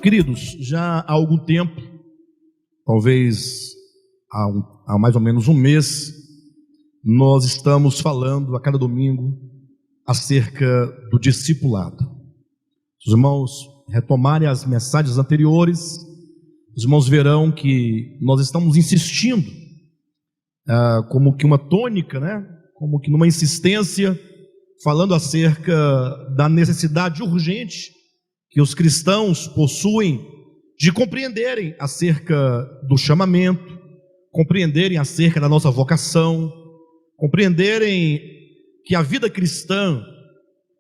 Queridos, já há algum tempo, talvez há mais ou menos um mês, nós estamos falando a cada domingo acerca do discipulado. Se os irmãos retomarem as mensagens anteriores, os irmãos verão que nós estamos insistindo, como que uma tônica, como que numa insistência, falando acerca da necessidade urgente que os cristãos possuem de compreenderem acerca do chamamento, compreenderem acerca da nossa vocação, compreenderem que a vida cristã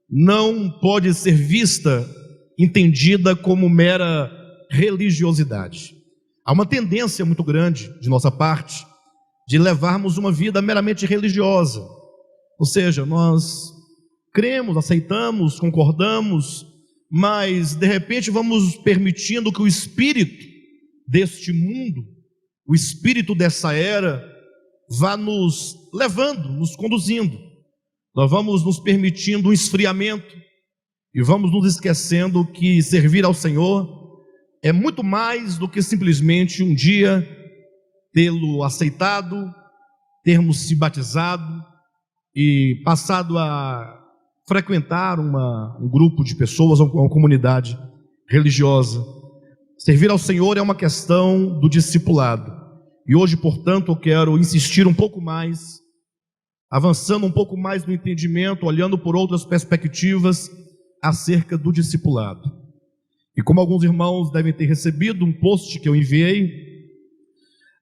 não pode ser vista, entendida como mera religiosidade. Há uma tendência muito grande de nossa parte de levarmos uma vida meramente religiosa, ou seja, nós cremos, aceitamos, concordamos, mas de repente vamos permitindo que o espírito deste mundo, o espírito dessa era, vá nos levando, nos conduzindo. Nós vamos nos permitindo um esfriamento e vamos nos esquecendo que servir ao Senhor é muito mais do que simplesmente um dia tê-lo aceitado, termos se batizado e passado a frequentar um grupo de pessoas, uma comunidade religiosa. Servir ao Senhor é uma questão do discipulado. E hoje, portanto, eu quero insistir um pouco mais, avançando um pouco mais no entendimento, olhando por outras perspectivas acerca do discipulado. E como alguns irmãos devem ter recebido um post que eu enviei,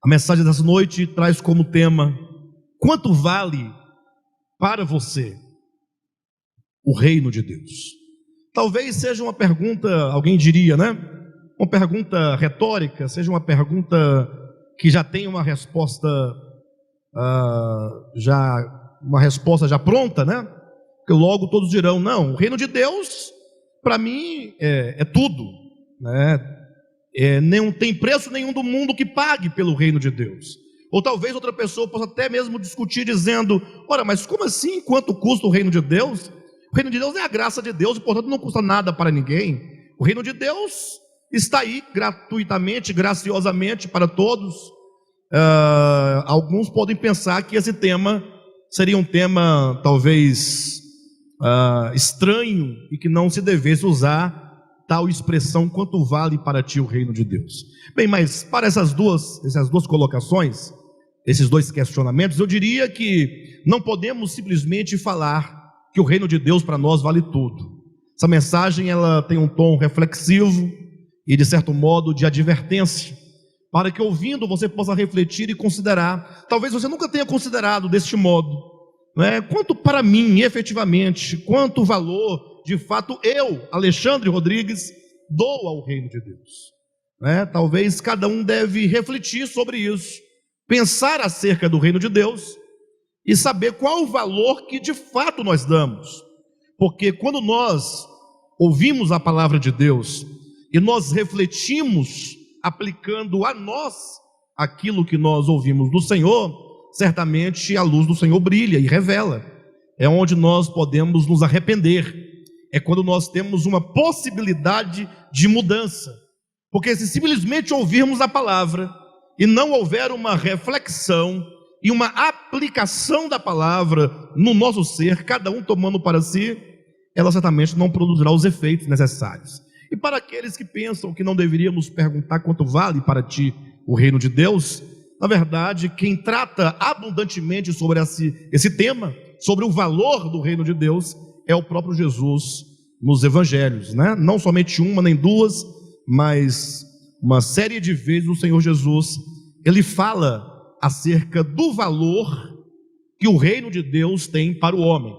a mensagem dessa noite traz como tema: quanto vale para você o reino de Deus? Talvez seja uma pergunta, alguém diria, uma pergunta retórica, seja uma pergunta que já tem uma resposta já pronta, Porque logo todos dirão: não, o reino de Deus para mim é tudo, não tem preço nenhum do mundo que pague pelo reino de Deus. Ou talvez outra pessoa possa até mesmo discutir dizendo: ora, mas como assim, quanto custa o reino de Deus? O reino de Deus é a graça de Deus e, portanto, não custa nada para ninguém. O reino de Deus está aí gratuitamente, graciosamente para todos. Alguns podem pensar que esse tema seria um tema talvez estranho e que não se devesse usar tal expressão: quanto vale para ti o reino de Deus? Bem, mas para essas duas colocações, esses dois questionamentos, eu diria que não podemos simplesmente falar que o reino de Deus para nós vale tudo. Essa mensagem ela tem um tom reflexivo e, de certo modo, de advertência, para que, ouvindo, você possa refletir e considerar. Talvez você nunca tenha considerado deste modo, quanto para mim, efetivamente, quanto valor, de fato, eu, Alexandre Rodrigues, dou ao reino de Deus. Talvez cada um deve refletir sobre isso, pensar acerca do reino de Deus e saber qual o valor que de fato nós damos. Porque quando nós ouvimos a palavra de Deus e nós refletimos aplicando a nós aquilo que nós ouvimos do Senhor, certamente a luz do Senhor brilha e revela. É onde nós podemos nos arrepender, é quando nós temos uma possibilidade de mudança. Porque se simplesmente ouvirmos a palavra e não houver uma reflexão e uma aplicação da palavra no nosso ser, cada um tomando para si, ela certamente não produzirá os efeitos necessários. E para aqueles que pensam que não deveríamos perguntar quanto vale para ti o reino de Deus, na verdade, quem trata abundantemente sobre esse tema, sobre o valor do reino de Deus, é o próprio Jesus nos evangelhos, Não somente uma nem duas, mas uma série de vezes o Senhor Jesus, ele fala acerca do valor que o reino de Deus tem para o homem.